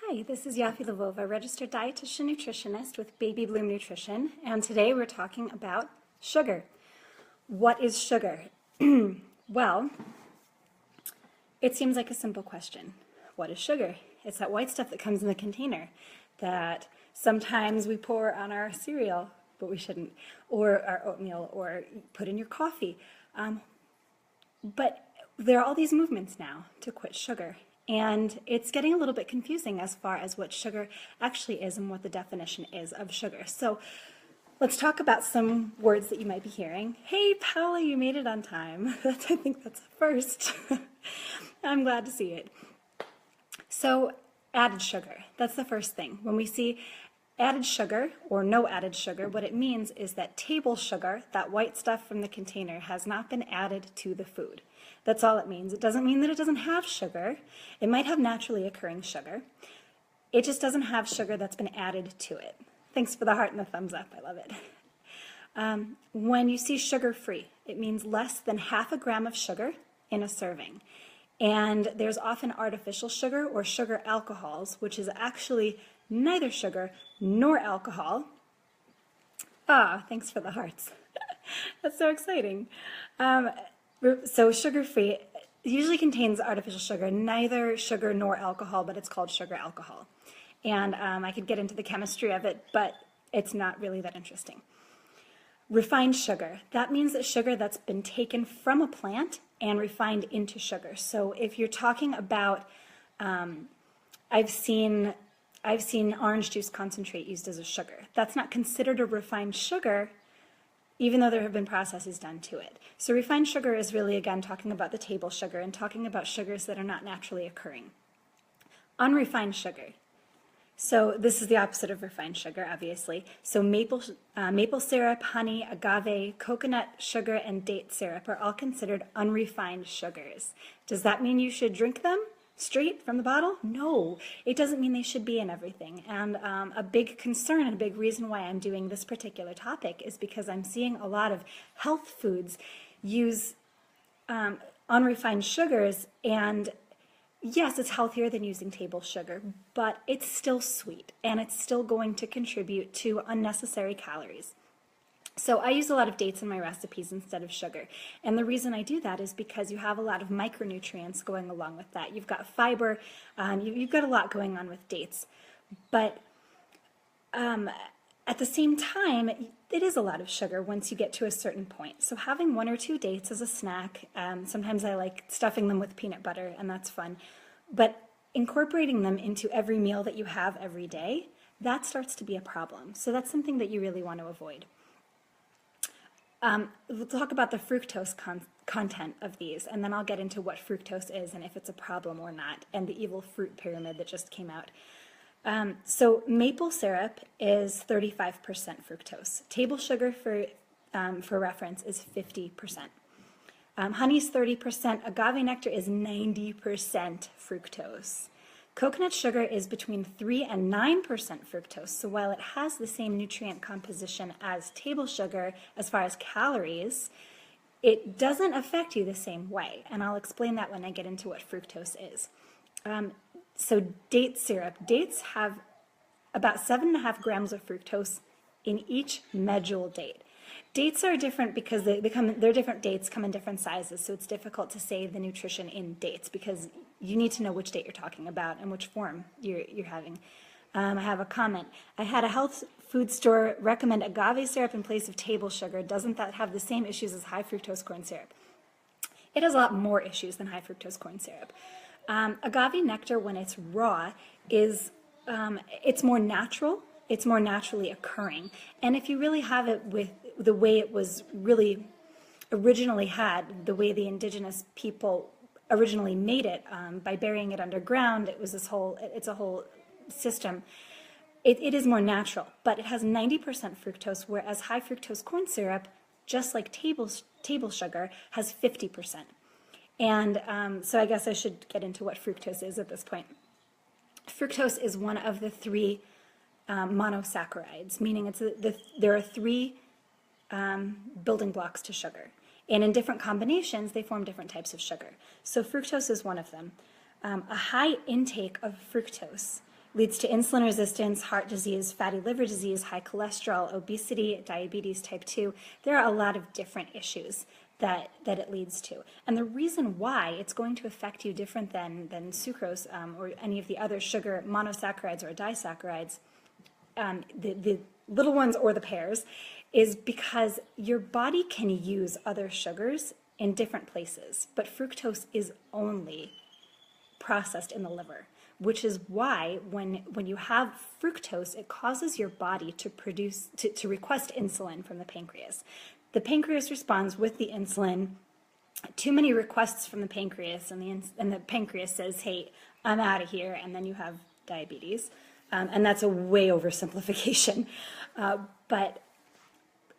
Hi, this is Yafi Lvova, registered dietitian nutritionist with Baby Bloom Nutrition, and today we're talking about sugar. What is sugar? Well, it seems like a simple question. What is sugar? It's that white stuff that comes in the container that sometimes we pour on our cereal, but we shouldn't, or our oatmeal, or put in your coffee. But there are all these movements now to quit sugar. And it's getting a little bit confusing as far as what sugar actually is and what the definition is of sugar. So let's talk about some words that you might be hearing. Hey, Paula, you made it on time. I think that's a first. I'm glad to see it. So added sugar, that's the first thing. When we see added sugar or no added sugar, what it means is that table sugar, that white stuff from the container, has not been added to the food. That's all it means. It doesn't mean that it doesn't have sugar. It might have naturally occurring sugar. It just doesn't have sugar that's been added to it. Thanks for the heart and the thumbs up. I love it. When you see sugar-free, it means less than half a gram of sugar in a serving. And there's often artificial sugar or sugar alcohols, which is actually neither sugar nor alcohol. Ah, thanks for the hearts. That's so exciting. So sugar-free usually contains artificial sugar, neither sugar nor alcohol, but it's called sugar alcohol. And I could get into the chemistry of it, but it's not really that interesting. Refined sugar, that means that sugar that's been taken from a plant and refined into sugar. So if you're talking about, I've seen orange juice concentrate used as a sugar. That's not considered a refined sugar, even though there have been processes done to it. So refined sugar is really, again, talking about the table sugar and talking about sugars that are not naturally occurring. Unrefined sugar. So this is the opposite of refined sugar, obviously. So maple syrup, honey, agave, coconut sugar, and date syrup are all considered unrefined sugars. Does that mean you should drink them straight from the bottle? No, it doesn't mean they should be in everything. And a big concern and a big reason why I'm doing this particular topic is because I'm seeing a lot of health foods use unrefined sugars, and yes, it's healthier than using table sugar, but it's still sweet and it's still going to contribute to unnecessary calories. So I use a lot of dates in my recipes instead of sugar. And the reason I do that is because you have a lot of micronutrients going along with that. You've got fiber, you've got a lot going on with dates. But at the same time, it is a lot of sugar once you get to a certain point. So having 1 or 2 dates as a snack, sometimes I like stuffing them with peanut butter, and that's fun. But incorporating them into every meal that you have every day, that starts to be a problem. So that's something that you really want to avoid. We'll talk about the fructose content of these, and then I'll get into what fructose is and if it's a problem or not, and the evil fruit pyramid that just came out. So maple syrup is 35% fructose. Table sugar, for reference, is 50%. Honey is 30%. Agave nectar is 90% fructose. Coconut sugar is between 3 and 9% fructose, so while it has the same nutrient composition as table sugar as far as calories, it doesn't affect you the same way, and I'll explain that when I get into what fructose is. So date syrup. Dates have about 7.5 grams of fructose in each medjool date. Dates are different because they're different dates, come in different sizes, so it's difficult to say the nutrition in dates because you need to know which date you're talking about and which form you're having. I have a comment. I had a health food store recommend agave syrup in place of table sugar. Doesn't that have the same issues as high fructose corn syrup? It has a lot more issues than high fructose corn syrup. Agave nectar, when it's raw, it's more natural. It's more naturally occurring. And if you really have it with the way it was really originally had, the way the indigenous people originally made it, by burying it underground, it's a whole system. It is more natural, but it has 90% fructose, whereas high fructose corn syrup, just like table sugar, has 50%. And so I guess I should get into what fructose is at this point. Fructose is one of the 3 monosaccharides, meaning there are 3 building blocks to sugar. And in different combinations, they form different types of sugar. So fructose is one of them. A high intake of fructose leads to insulin resistance, heart disease, fatty liver disease, high cholesterol, obesity, diabetes type 2. There are a lot of different issues that it leads to. And the reason why it's going to affect you different than sucrose or any of the other sugar monosaccharides or disaccharides, the little ones or the pairs, is because your body can use other sugars in different places, but fructose is only processed in the liver, which is why when you have fructose, it causes your body to produce, to request insulin from the pancreas. The pancreas responds with the insulin. Too many requests from the pancreas, and the pancreas says, hey, I'm out of here, and then you have diabetes. And that's a way oversimplification. But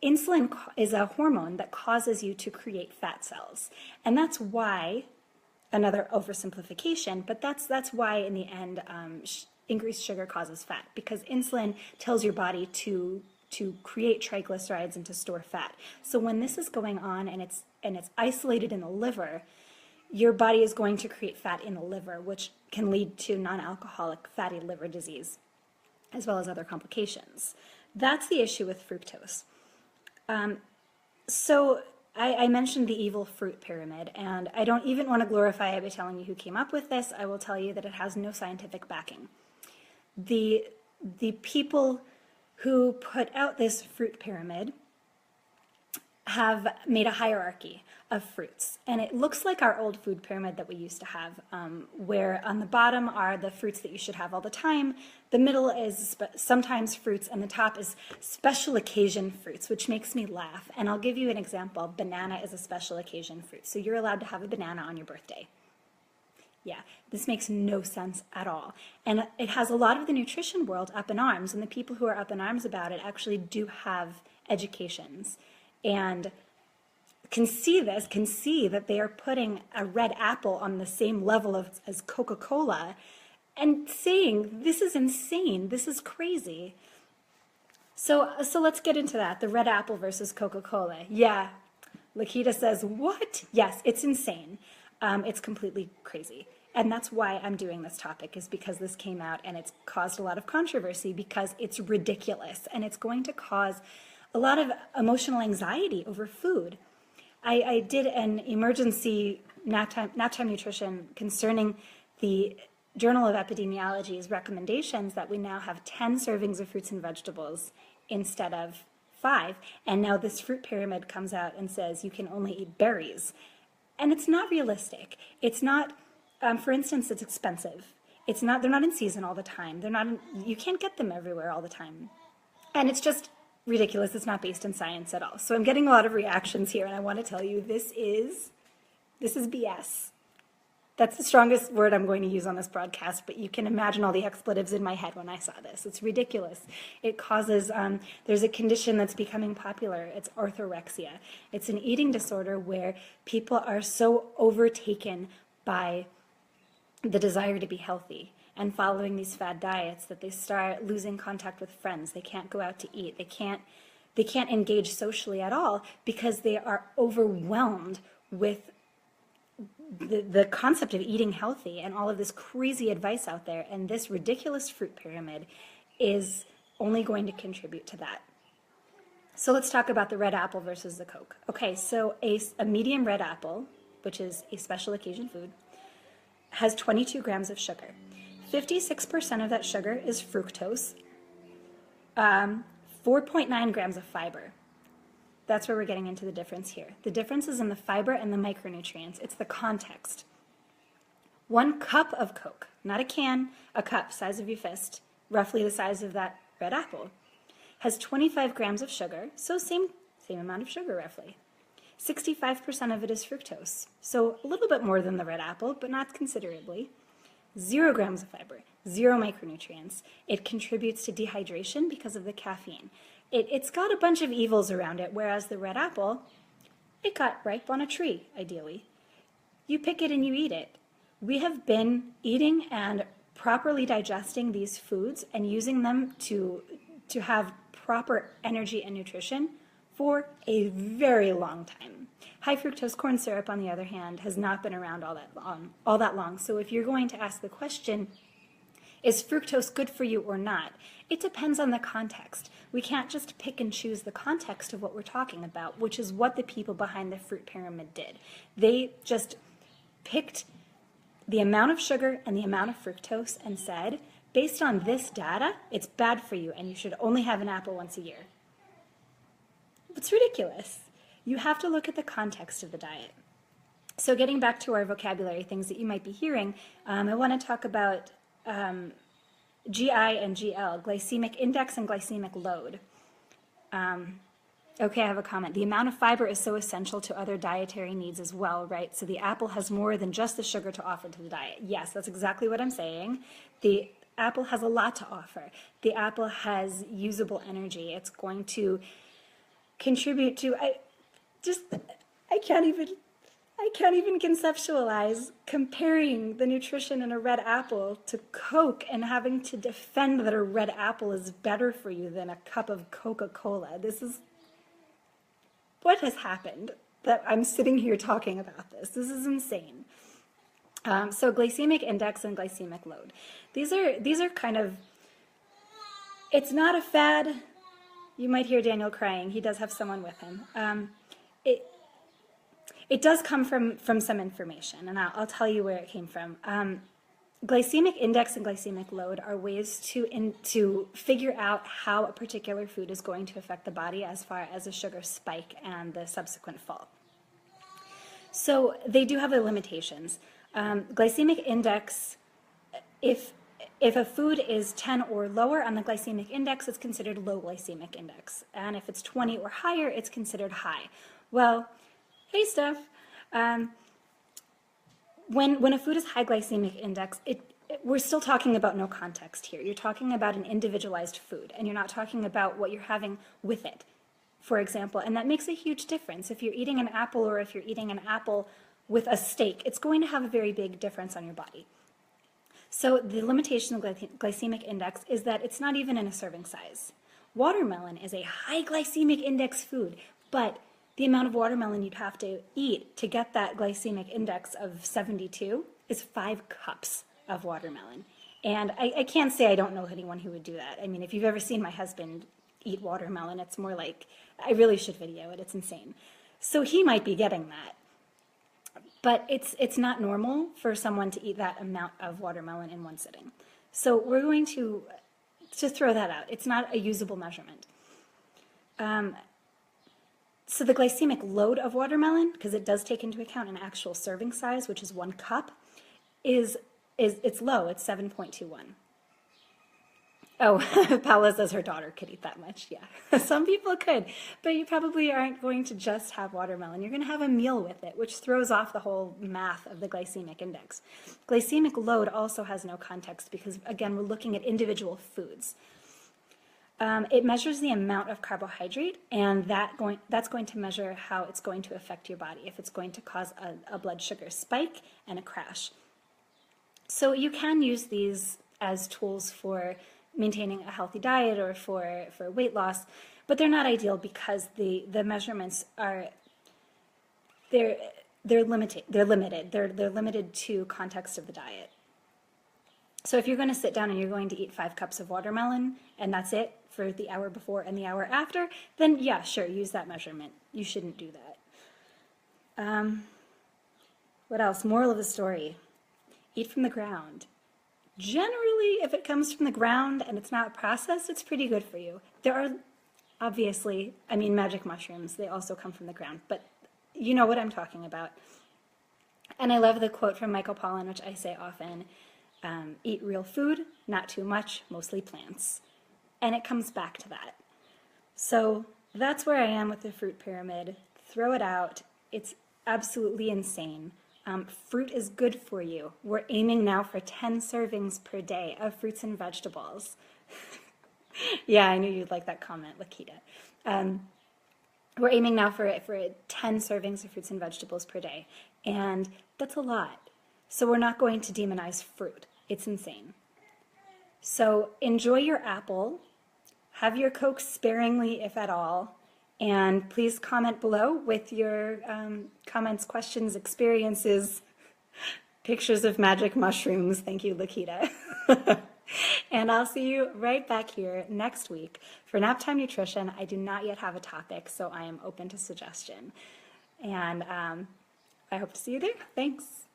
insulin is a hormone that causes you to create fat cells. And that's why, another oversimplification, but that's why in the end increased sugar causes fat, because insulin tells your body to create triglycerides and to store fat. So when this is going on and it's isolated in the liver, your body is going to create fat in the liver, which can lead to non-alcoholic fatty liver disease, as well as other complications. That's the issue with fructose. So I mentioned the evil fruit pyramid, and I don't even want to glorify it by telling you who came up with this. I will tell you that it has no scientific backing. The people who put out this fruit pyramid have made a hierarchy of fruits. And it looks like our old food pyramid that we used to have, where on the bottom are the fruits that you should have all the time, the middle is sometimes fruits, and the top is special occasion fruits, which makes me laugh. And I'll give you an example. Banana is a special occasion fruit, so you're allowed to have a banana on your birthday. Yeah, this makes no sense at all. And it has a lot of the nutrition world up in arms, and the people who are up in arms about it actually do have educations and can see that they are putting a red apple on the same level as Coca-Cola and saying, this is insane, this is crazy. So let's get into that, the red apple versus Coca-Cola. Yeah, Lakita says, what? Yes, it's insane. It's completely crazy. And that's why I'm doing this topic, is because this came out and it's caused a lot of controversy because it's ridiculous and it's going to cause a lot of emotional anxiety over food. I did an emergency nap time nutrition concerning the Journal of Epidemiology's recommendations that we now have 10 servings of fruits and vegetables instead of 5. And now this fruit pyramid comes out and says you can only eat berries. And it's not realistic. It's not, for instance, it's expensive. It's not, they're not in season all the time. You can't get them everywhere all the time. And it's just ridiculous. It's not based in science at all. So I'm getting a lot of reactions here, and I want to tell you this is BS. That's the strongest word I'm going to use on this broadcast, but you can imagine all the expletives in my head when I saw this. It's ridiculous. It causes, there's a condition that's becoming popular. It's orthorexia. It's an eating disorder where people are so overtaken by the desire to be healthy and following these fad diets that they start losing contact with friends. They can't go out to eat. They can't engage socially at all because they are overwhelmed with the concept of eating healthy and all of this crazy advice out there. And this ridiculous fruit pyramid is only going to contribute to that. So let's talk about the red apple versus the Coke. Okay, so a medium red apple, which is a special occasion food, has 22 grams of sugar. 56% of that sugar is fructose, 4.9 grams of fiber. That's where we're getting into the difference here. The difference is in the fiber and the micronutrients. It's the context. 1 cup of Coke, not a can, a cup, size of your fist, roughly the size of that red apple, has 25 grams of sugar, so same amount of sugar roughly. 65% of it is fructose, so a little bit more than the red apple, but not considerably. 0 grams of fiber, 0 micronutrients. It contributes to dehydration because of the caffeine. It's got a bunch of evils around it, whereas the red apple, it got ripe on a tree, ideally. You pick it and you eat it. We have been eating and properly digesting these foods and using them to have proper energy and nutrition for a very long time. High fructose corn syrup, on the other hand, has not been around all that long. So if you're going to ask the question, Is fructose good for you or not? It depends on the context. We can't just pick and choose the context of what we're talking about, which is what the people behind the fruit pyramid did. They just picked the amount of sugar and the amount of fructose and said, based on this data, it's bad for you and you should only have an apple once a year. It's ridiculous. You have to look at the context of the diet. So getting back to our vocabulary, things that you might be hearing, I want to talk about GI and GL, glycemic index and glycemic load. Okay, I have a comment. The amount of fiber is so essential to other dietary needs as well, right? So the apple has more than just the sugar to offer to the diet. Yes, that's exactly what I'm saying. The apple has a lot to offer. The apple has usable energy. It's going to contribute to, I can't even conceptualize comparing the nutrition in a red apple to Coke and having to defend that a red apple is better for you than a cup of Coca-Cola. This is what has happened that I'm sitting here talking about this. This is insane. So glycemic index and glycemic load. These are kind of, it's not a fad. You might hear Daniel crying. He does have someone with him. It does come from some information, and I'll tell you where it came from. Glycemic index and glycemic load are ways to figure out how a particular food is going to affect the body as far as a sugar spike and the subsequent fall. So they do have their limitations. Glycemic index, if a food is 10 or lower on the glycemic index, it's considered low glycemic index. And if it's 20 or higher, it's considered high. Well, hey, Steph. When a food is high glycemic index, we're still talking about no context here. You're talking about an individualized food, and you're not talking about what you're having with it, for example. And that makes a huge difference. If you're eating an apple or if you're eating an apple with a steak, it's going to have a very big difference on your body. So the limitation of glycemic index is that it's not even in a serving size. Watermelon is a high glycemic index food, but the amount of watermelon you'd have to eat to get that glycemic index of 72 is 5 cups of watermelon. And I can't say I don't know anyone who would do that. I mean, if you've ever seen my husband eat watermelon, it's more like, I really should video it, it's insane. So he might be getting that. But it's not normal for someone to eat that amount of watermelon in one sitting. So we're going to throw that out. It's not a usable measurement. So the glycemic load of watermelon, because it does take into account an actual serving size, which is 1 cup, it's low. It's 7.21. Oh, Paula says her daughter could eat that much. Yeah, some people could, but you probably aren't going to just have watermelon. You're going to have a meal with it, which throws off the whole math of the glycemic index. Glycemic load also has no context because, again, we're looking at individual foods. It measures the amount of carbohydrate, and that's going to measure how it's going to affect your body, if it's going to cause a blood sugar spike and a crash. So you can use these as tools for maintaining a healthy diet or for weight loss, but they're not ideal because the measurements are they're limited. They're limited to context of the diet. So if you're going to sit down and you're going to eat 5 cups of watermelon and that's it for the hour before and the hour after, then yeah, sure, use that measurement. You shouldn't do that. What else? Moral of the story: eat from the ground. Generally, if it comes from the ground and it's not processed, it's pretty good for you. There are, obviously, I mean, magic mushrooms, they also come from the ground, but you know what I'm talking about. And I love the quote from Michael Pollan, which I say often, eat real food, not too much, mostly plants. And it comes back to that. So that's where I am with the fruit pyramid. Throw it out. It's absolutely insane. Fruit is good for you. We're aiming now for 10 servings per day of fruits and vegetables. Yeah, I knew you'd like that comment, Lakita. We're aiming now for 10 servings of fruits and vegetables per day, and that's a lot. So we're not going to demonize fruit. It's insane. So enjoy your apple. Have your Coke sparingly, if at all. And please comment below with your comments, questions, experiences, pictures of magic mushrooms. Thank you, Lakita. And I'll see you right back here next week for Naptime Nutrition. I do not yet have a topic, so I am open to suggestion. And I hope to see you there. Thanks.